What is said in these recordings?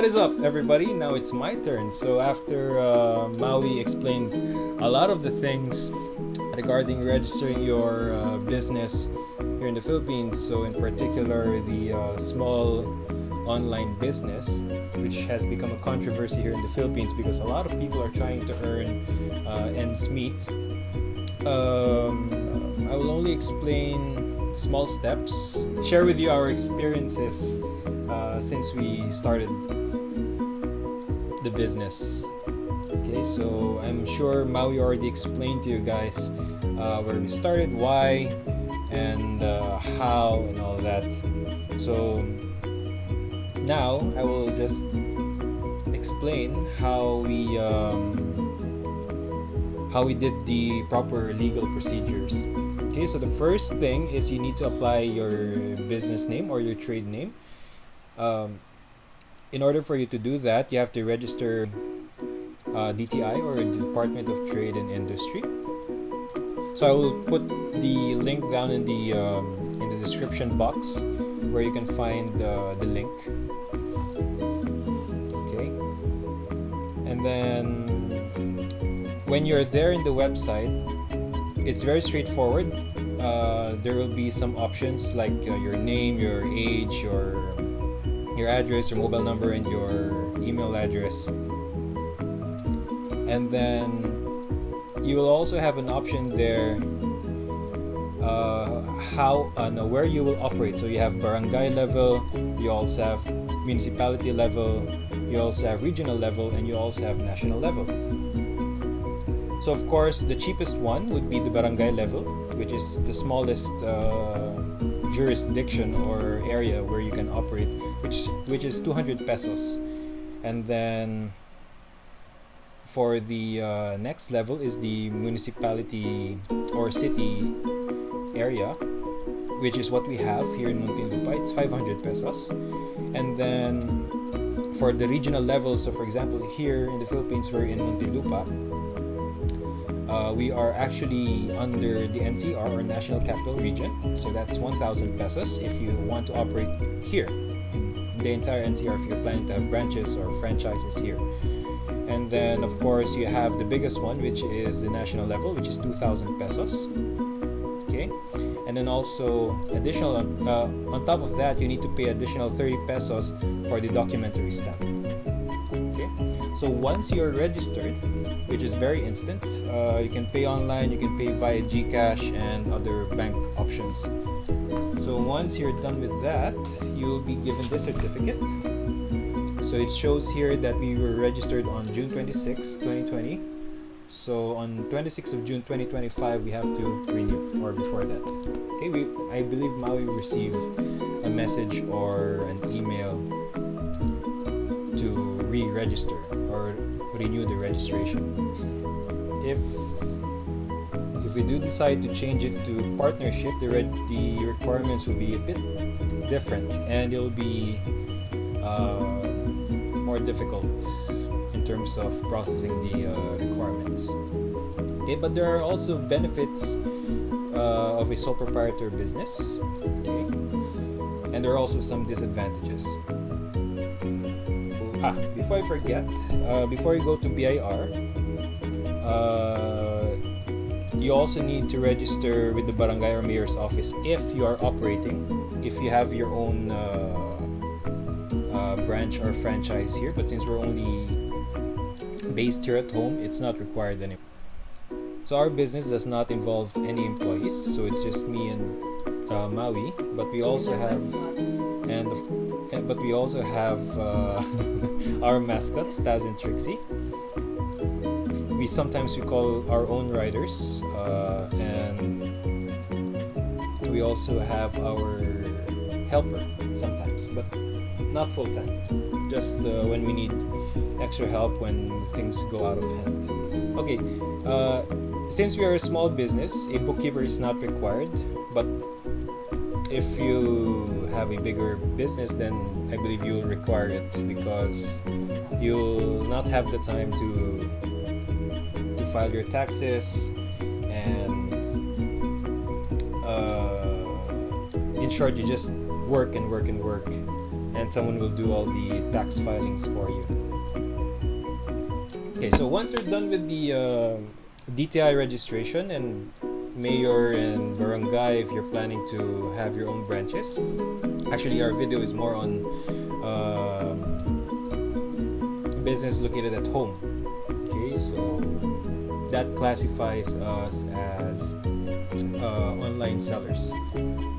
is up, everybody? Now it's my turn. So after Maui explained a lot of the things regarding registering your business here in the Philippines, so in particular the small online business, which has become a controversy here in the Philippines because a lot of people are trying to earn ends meet. I will only explain small steps, share with you our experiences since we started the business. Okay, so I'm sure Maui already explained to you guys where we started, why, and how, and all that. So now I will just explain how we did the proper legal procedures. Okay, so the first thing is you need to apply your business name or your trade name. In order for you to do that, you have to register DTI, or Department of Trade and Industry. So I will put the link down in the description box where you can find the link. Okay, and then when you're there in the website, it's very straightforward. There will be some options like your name, your age, your address, your mobile number, and your email address. And then you will also have an option there where you will operate. So you have barangay level, you also have municipality level, you also have regional level, and you also have national level. So of course, the cheapest one would be the barangay level, which is the smallest jurisdiction or area where you can operate, which is 200 pesos. And then for the next level is the municipality or city area, which is what we have here in Muntinlupa. It's 500 pesos. And then for the regional level, so for example, here in the Philippines, we're in Muntinlupa. We are actually under the NCR, or National Capital Region, so that's 1,000 pesos if you want to operate here in the entire NCR, if you're planning to have branches or franchises here. And then of course you have the biggest one, which is the national level, which is 2,000 pesos. Okay, and then also additional on top of that, you need to pay additional 30 pesos for the documentary stamp. Okay, so once you're registered, which is very instant, you can pay online, you can pay via GCash and other bank options. So once you're done with that, you'll be given this certificate. So it shows here that we were registered on June 26, 2020. So on 26th of June 2025, we have to renew, or before that. Okay, I believe Maui received a message or an email to re-register or renew the registration. If we do decide to change it to partnership, the requirements will be a bit different, and it'll be more difficult in terms of processing the requirements. Okay, but there are also benefits of a sole proprietor business. Okay, and there are also some disadvantages. Before I forget, before you go to BIR, you also need to register with the barangay or mayor's office if you are operating, if you have your own branch or franchise here. But since we're only based here at home, it's not required anymore. So our business does not involve any employees, so it's just me and Maui. But we also have our mascots, Taz and Trixie. Sometimes we call our own riders, and we also have our helper sometimes, but not full time. Just when we need extra help when things go out of hand. Okay, since we are a small business, a bookkeeper is not required, but if you have a bigger business, then I believe you'll require it, because you'll not have the time to file your taxes, and in short, you just work and work and work and someone will do all the tax filings for you. Okay, so once you're done with the DTI registration and mayor and barangay, if you're planning to have your own branches, actually our video is more on business located at home. Okay, so that classifies us as online sellers.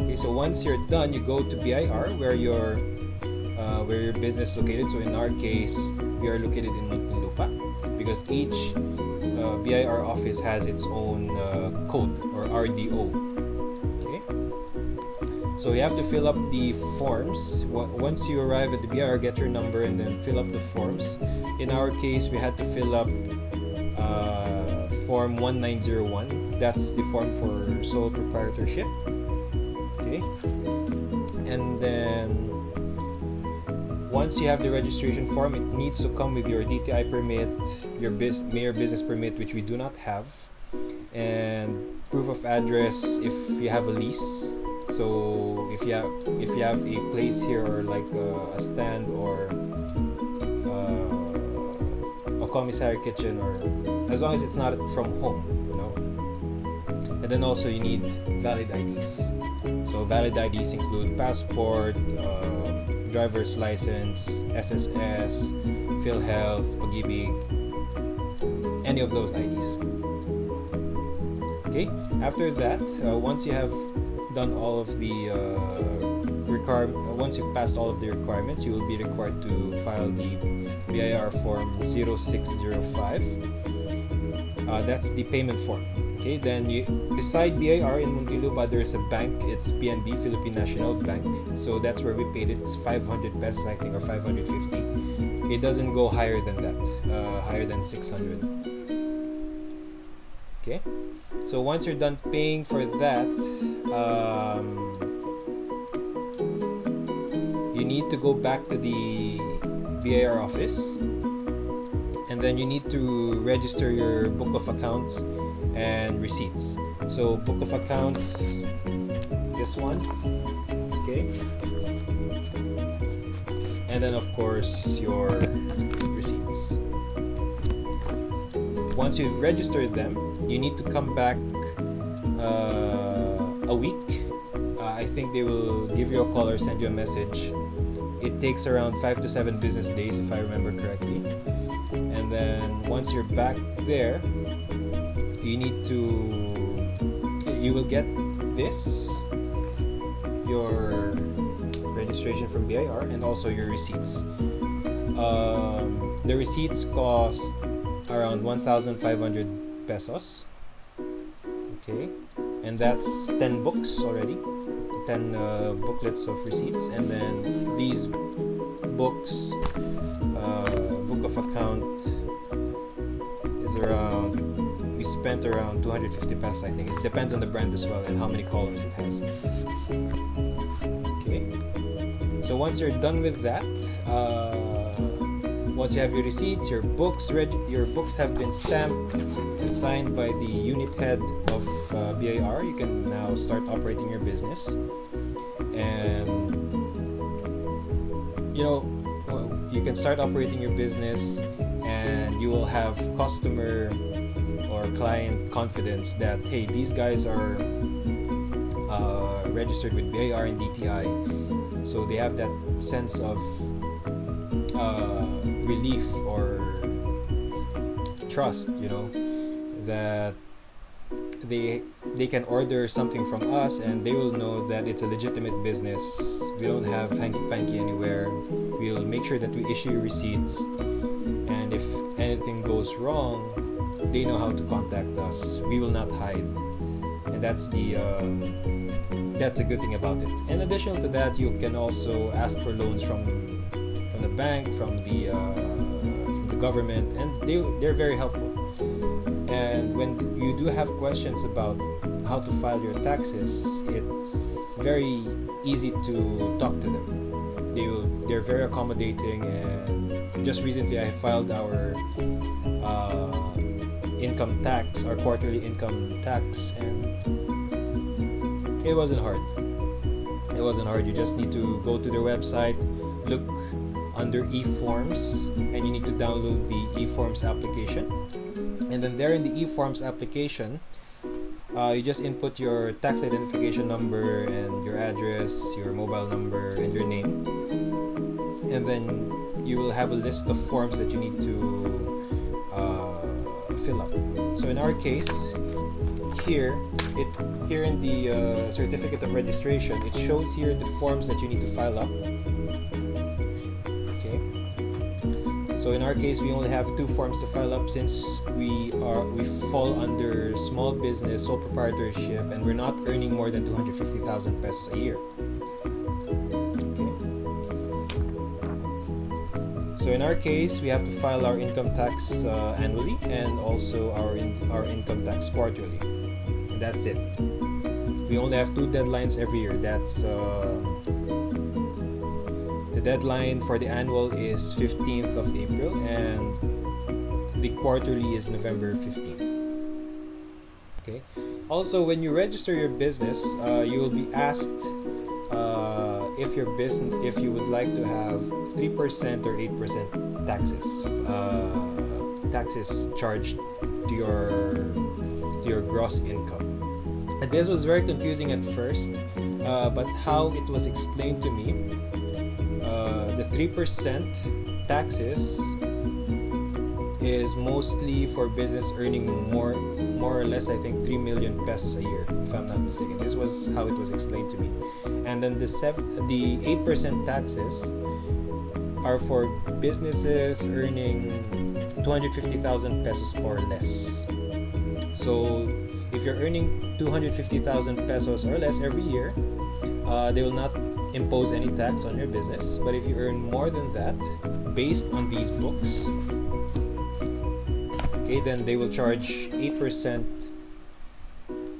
Okay, so once you're done, you go to BIR where your business located. So in our case, we are located in Muntinlupa because each BIR office has its own code or RDO. Okay, so you have to fill up the forms. Once you arrive at the BIR, get your number and then fill up the forms. In our case, we had to fill up form 1901. That's the form for sole proprietorship. Okay, and then once you have the registration form, it needs to come with your DTI permit, your mayor business permit, which we do not have, and proof of address if you have a lease. So if you have a place here or like a stand or a commissary kitchen, or as long as it's not from home, you know. And then also you need valid IDs. So valid IDs include passport, driver's license, SSS, PhilHealth, Pag-ibig, any of those IDs. Okay, after that, once you have done all of the once you've passed all of the requirements, you will be required to file the BIR form 0605. That's the payment form. Okay, then beside BIR in Muntinlupa, there's a bank. It's PNB, Philippine National Bank. So that's where we paid it. It's 500 pesos, I think, or 550. It doesn't go higher than that, higher than 600. Okay, so once you're done paying for that, you need to go back to the BIR office, and then you need to register your book of accounts and receipts. So book of accounts, this one, okay, and then of course your receipts. Once you've registered them, you need to come back a week. I think they will give you a call or send you a message. It takes around 5 to 7 business days if I remember correctly. And then once you're back there, you will get this, your registration from BIR and also your receipts. The receipts cost around 1,500 pesos. Okay, and that's 10 books already, 10 booklets of receipts. And then these books, book of account is around, we spent around 250 pesos, I think. It depends on the brand as well and how many columns it has. Okay, so once you're done with that, once you have your receipts, your books have been stamped and signed by the unit head of BIR, you can now start operating your business. And you can start operating your business, and you will have customer or client confidence that, hey, these guys are registered with BIR and DTI, so they have that sense of relief or trust, that they can order something from us and they will know that it's a legitimate business. We don't have hanky-panky anywhere. We'll make sure that we issue receipts, and if anything goes wrong, they know how to contact us. We will not hide, and that's a good thing about it. In addition to that, you can also ask for loans from the bank, from the government, and they're very helpful. And when you do have questions about how to file your taxes, it's very easy to talk to them. They're very accommodating, and just recently I filed our income tax, our quarterly income tax, and it wasn't hard. You just need to go to their website, look under e-forms, and you need to download the e-forms application. And then there in the e-forms application, you just input your tax identification number and your address, your mobile number, and your name. And then you will have a list of forms that you need to fill up. So in our case, here in the certificate of registration, it shows here the forms that you need to file up. Okay. So in our case, we only have 2 forms to file up since we fall under small business, sole proprietorship, and we're not earning more than 250,000 pesos a year. So in our case, we have to file our income tax annually and also our income tax quarterly. And that's it. We only have 2 deadlines every year. That's the deadline for the annual is 15th of April and the quarterly is November 15th. Okay. Also, when you register your business, you will be asked if you would like to have 3% or 8% taxes charged to your gross income. And this was very confusing at first, but how it was explained to me, the 3% taxes is mostly for business earning more or less, I think, 3 million pesos a year, if I'm not mistaken. This was how it was explained to me. And then the 8% taxes are for businesses earning 250,000 pesos or less. So if you're earning 250,000 pesos or less every year, they will not impose any tax on your business. But if you earn more than that, based on these books, okay, then they will charge 8%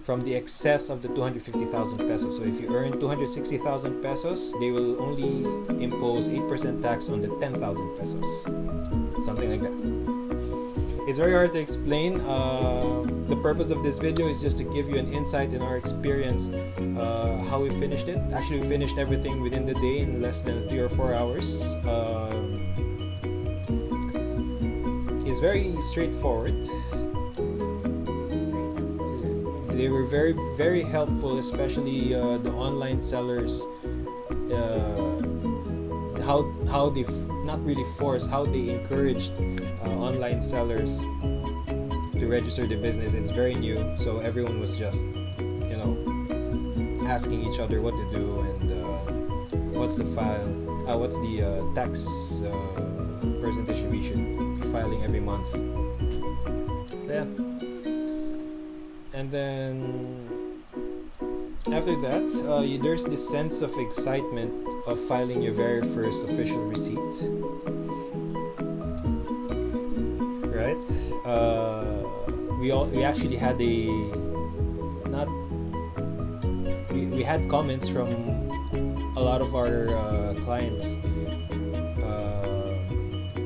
from the excess of the 250,000 pesos. So if you earn 260,000 pesos, they will only impose 8% tax on the 10,000 pesos. Something like that. It's very hard to explain. The purpose of this video is just to give you an insight in our experience, how we finished it. Actually, we finished everything within the day in less than 3 or 4 hours. It's very straightforward. They were very, very helpful, especially the online sellers. How they not really forced, how they encouraged online sellers to register the business. It's very new, so everyone was just, asking each other what to do and what's the tax percentage we should be filing every month. Yeah. And then after that, there's this sense of excitement of filing your very first official receipt, right? We actually had we had comments from a lot of our clients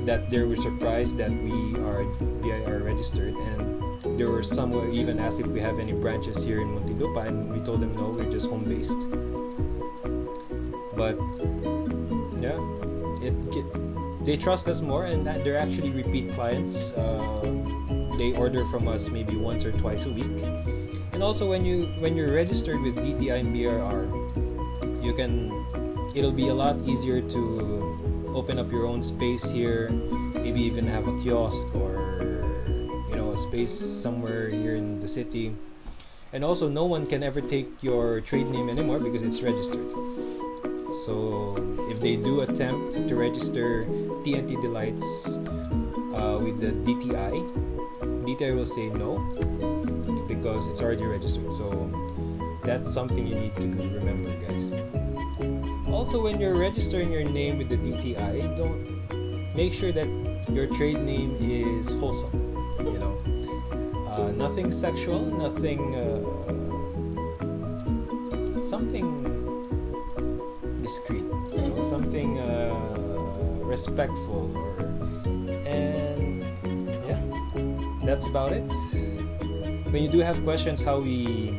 that they were surprised that we are BIR registered, and there were some who even asked if we have any branches here in Muntinlupa, and we told them no, we're just home based. But yeah, they trust us more, and that they're actually repeat clients. They order from us maybe once or twice a week. And also when you're registered with DTI and BRR, it'll be a lot easier to open up your own space here, maybe even have a kiosk or a space somewhere here in the city. And also, no one can ever take your trade name anymore because it's registered. So if they do attempt to register TNT Delights with the DTI will say no because it's already registered. So that's something you need to remember, guys. Also, when you're registering your name with the DTI, make sure that your trade name is wholesome. Nothing sexual, nothing something discreet, something respectful, and yeah, that's about it. When you do have questions how we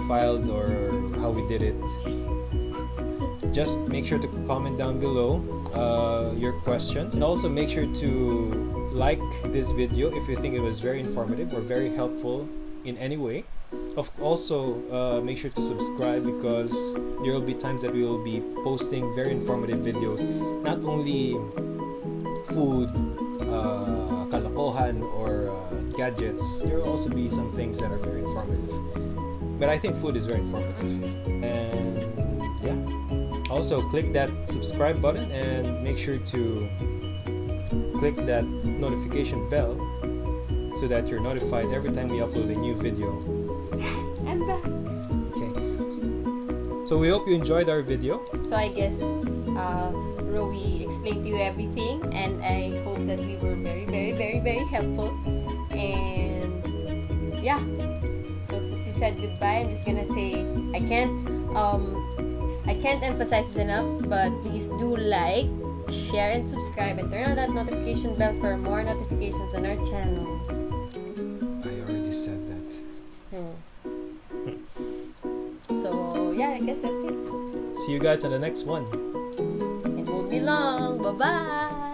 filed or how we did it, just make sure to comment down below your questions, and also make sure to like this video if you think it was very informative or very helpful in any way. Also, make sure to subscribe, because there will be times that we will be posting very informative videos, not only food, kalokohan, or gadgets. There will also be some things that are very informative, but I think food is very informative. And yeah, also click that subscribe button and make sure to click that notification bell so that you're notified every time we upload a new video. I'm back. Okay, so we hope you enjoyed our video. So I guess Rowie explained to you everything, and I hope that we were very helpful. And yeah, so since you said goodbye, I'm just gonna say I can't emphasize this enough, but please do like, share, and subscribe, and turn on that notification bell for more notifications on our channel. I already said that. So yeah, I guess that's it. See you guys on the next one. It won't be long. Bye bye.